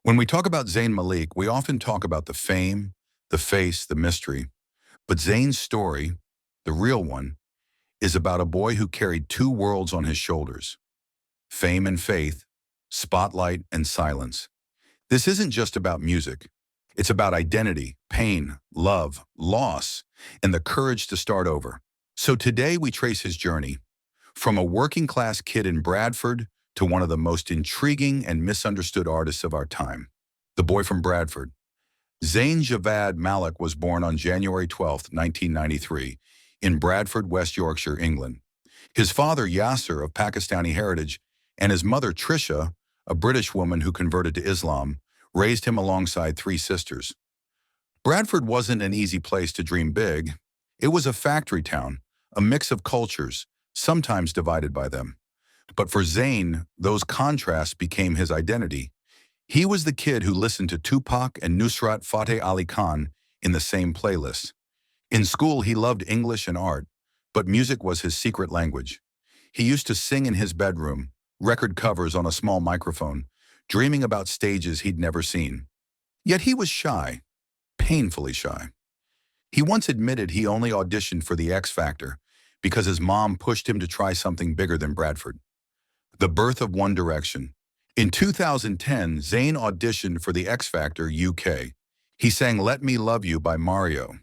When we talk about Zayn Malik, we often talk about the fame, the face, the mystery. But Zayn's story, the real one, is about a boy who carried two worlds on his shoulders: fame and faith, spotlight and silence. This isn't just about music. It's about identity, pain, love, loss, and the courage to start over. So today we trace his journey from a working class kid in Bradford to one of the most intriguing and misunderstood artists of our time, the boy from Bradford. Zayn Malik was born on January 12, 1993, in Bradford, West Yorkshire, England. His father, Yasser, of Pakistani heritage, and his mother, Trisha, a British woman who converted to Islam, raised him alongside three sisters. Bradford wasn't an easy place to dream big. It was a factory town, a mix of cultures, sometimes divided by them. But for Zayn, those contrasts became his identity. He was the kid who listened to Tupac and Nusrat Fateh Ali Khan in the same playlist. In school, he loved English and art, but music was his secret language. He used to sing in his bedroom, record covers on a small microphone, dreaming about stages he'd never seen. Yet he was shy, painfully shy. He once admitted he only auditioned for the X Factor because his mom pushed him to try something bigger than Bradford. The birth of One Direction. In 2010, Zayn auditioned for the X Factor UK. He sang Let Me Love You by Mario,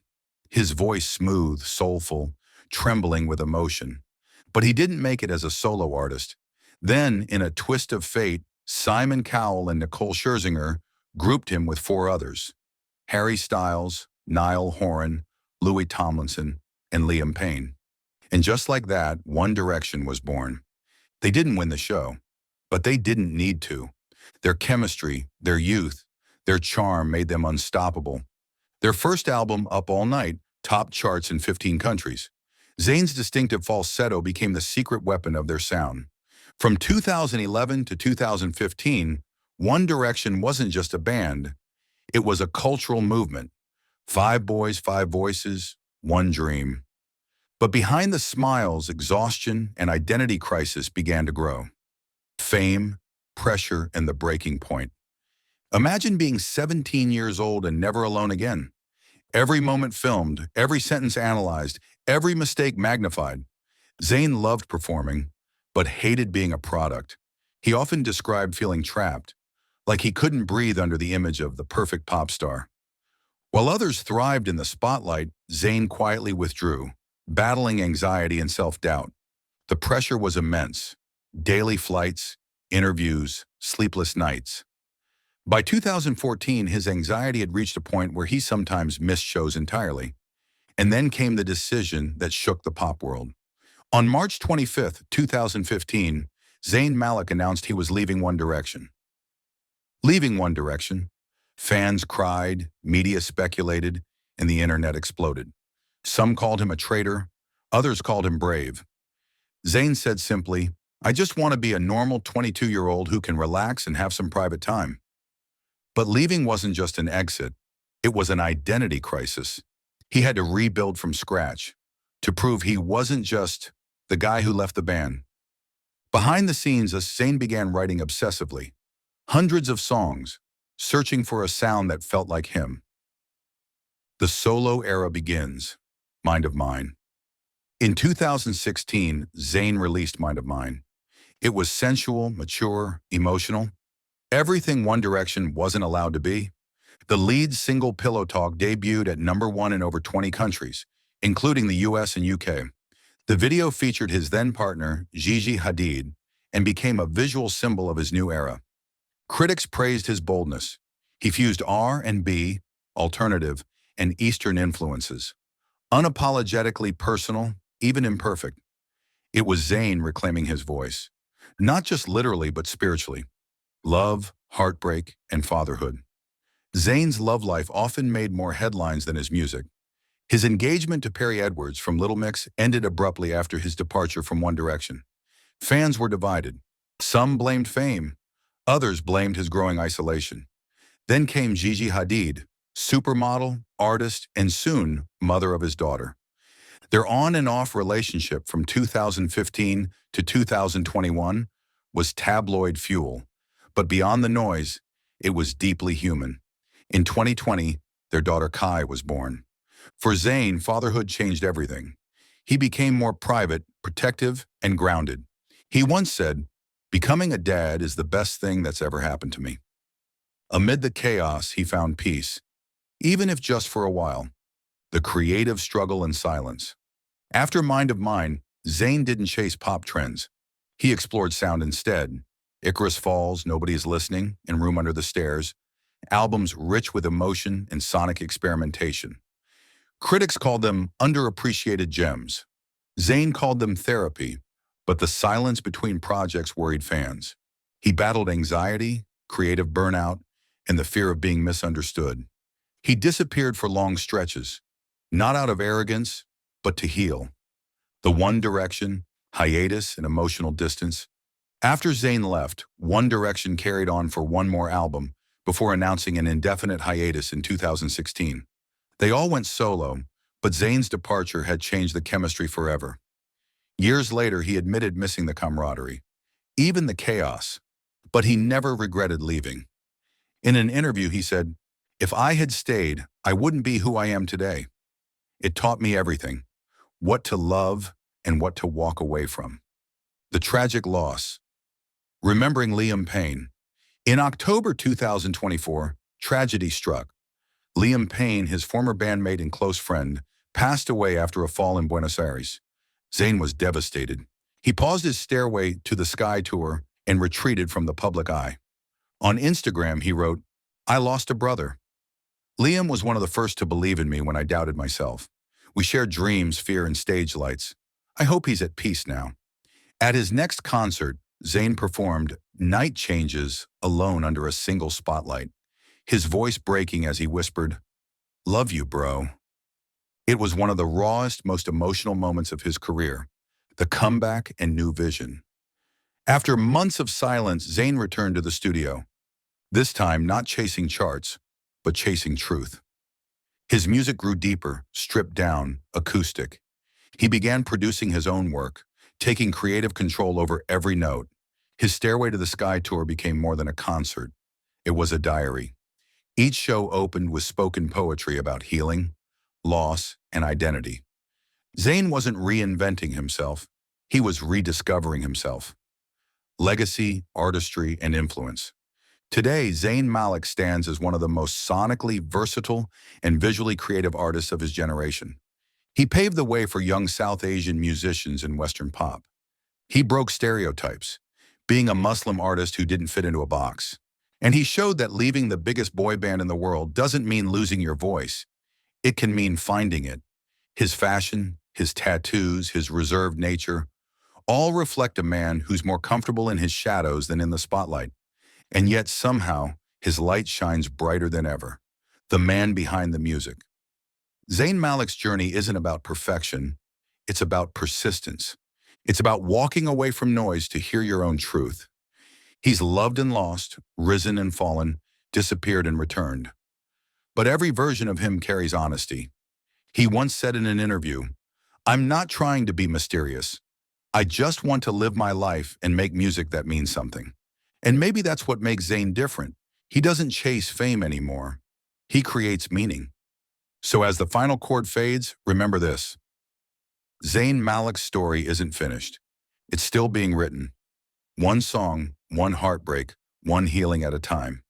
his voice smooth, soulful, trembling with emotion. But he didn't make it as a solo artist. Then, in a twist of fate, Simon Cowell and Nicole Scherzinger grouped him with four others: Harry Styles, Niall Horan, Louis Tomlinson, and Liam Payne. And just like that, One Direction was born. They didn't win the show, but they didn't need to. Their chemistry, their youth, their charm made them unstoppable. Their first album, Up All Night, topped charts in 15 countries. Zayn's distinctive falsetto became the secret weapon of their sound. From 2011 to 2015, One Direction wasn't just a band. It was a cultural movement. Five boys, five voices, one dream. But behind the smiles, exhaustion and identity crisis began to grow. Fame, pressure, and the breaking point. Imagine being 17 years old and never alone again. Every moment filmed, every sentence analyzed, every mistake magnified. Zayn loved performing, but hated being a product. He often described feeling trapped, like he couldn't breathe under the image of the perfect pop star. While others thrived in the spotlight, Zayn quietly withdrew, battling anxiety and self-doubt. The pressure was immense. Daily flights, interviews, sleepless nights. By 2014, his anxiety had reached a point where he sometimes missed shows entirely. And then came the decision that shook the pop world. On March 25, 2015, Zayn Malik announced he was leaving One Direction. Leaving One Direction? Fans cried, media speculated, and the internet exploded. Some called him a traitor, others called him brave. Zayn said simply, "I just want to be a normal 22-year-old who can relax and have some private time." But leaving wasn't just an exit, it was an identity crisis. He had to rebuild from scratch, to prove he wasn't just the guy who left the band. Behind the scenes, Zayn began writing obsessively, hundreds of songs, searching for a sound that felt like him. The solo era begins. Mind of Mine. In 2016, Zayn released Mind of Mine. It was sensual, mature, emotional. Everything One Direction wasn't allowed to be. The lead single Pillowtalk debuted at #1 in over 20 countries, including the US and UK. The video featured his then partner, Gigi Hadid, and became a visual symbol of his new era. Critics praised his boldness. He fused R&B, alternative, and Eastern influences. Unapologetically personal, even imperfect. It was Zayn reclaiming his voice, not just literally but spiritually. Love, heartbreak, and fatherhood. Zayn's love life often made more headlines than his music. His engagement to Perry Edwards from Little Mix ended abruptly after his departure from One Direction. Fans were divided. Some blamed fame, others blamed his growing isolation. Then came Gigi Hadid, supermodel, artist, and soon mother of his daughter. Their on and off relationship from 2015 to 2021 was tabloid fuel. But beyond the noise, It was deeply human. In 2020, their daughter Kai was born. For Zayn, fatherhood changed everything. He became more private, protective, and grounded. He once said, "Becoming a dad is the best thing that's ever happened to me." Amid the chaos, he found peace, even if just for a while. The creative struggle in silence. After Mind of Mine, Zayn didn't chase pop trends. He explored sound instead. Icarus Falls, Nobody Is Listening, and Room Under the Stairs, albums rich with emotion and sonic experimentation. Critics called them underappreciated gems. Zayn called them therapy, but the silence between projects worried fans. He battled anxiety, creative burnout, and the fear of being misunderstood. He disappeared for long stretches, not out of arrogance, but to heal. The One Direction, hiatus, and emotional distance. After Zayn left, One Direction carried on for one more album before announcing an indefinite hiatus in 2016. They all went solo, but Zayn's departure had changed the chemistry forever. Years later, he admitted missing the camaraderie, even the chaos, but he never regretted leaving. In an interview, he said, "If I had stayed, I wouldn't be who I am today. It taught me everything, what to love and what to walk away from." The tragic loss. Remembering Liam Payne. In October 2024, tragedy struck. Liam Payne, his former bandmate and close friend, passed away after a fall in Buenos Aires. Zayn was devastated. He paused his Stairway to the Sky tour and retreated from the public eye. On Instagram, he wrote, "I lost a brother. Liam was one of the first to believe in me when I doubted myself. We shared dreams, fear, and stage lights. I hope he's at peace now." At his next concert, Zayn performed Night Changes alone under a single spotlight, his voice breaking as he whispered, "Love you, bro." It was one of the rawest, most emotional moments of his career, the comeback and new vision. After months of silence, Zayn returned to the studio, this time not chasing charts, but chasing truth. His music grew deeper, stripped down, acoustic. He began producing his own work, taking creative control over every note. His Stairway to the Sky tour became more than a concert. It was a diary. Each show opened with spoken poetry about healing, loss, and identity. Zayn wasn't reinventing himself. He was rediscovering himself. Legacy, artistry, and influence. Today, Zayn Malik stands as one of the most sonically versatile and visually creative artists of his generation. He paved the way for young South Asian musicians in Western pop. He broke stereotypes, being a Muslim artist who didn't fit into a box. And he showed that leaving the biggest boy band in the world doesn't mean losing your voice. It can mean finding it. His fashion, his tattoos, his reserved nature, all reflect a man who's more comfortable in his shadows than in the spotlight. And yet somehow, his light shines brighter than ever. The man behind the music. Zayn Malik's journey isn't about perfection. It's about persistence. It's about walking away from noise to hear your own truth. He's loved and lost, risen and fallen, disappeared and returned. But every version of him carries honesty. He once said in an interview, "I'm not trying to be mysterious. I just want to live my life and make music that means something." And maybe that's what makes Zayn different. He doesn't chase fame anymore. He creates meaning. So as the final chord fades, remember this. Zayn Malik's story isn't finished. It's still being written. One song, one heartbreak, one healing at a time.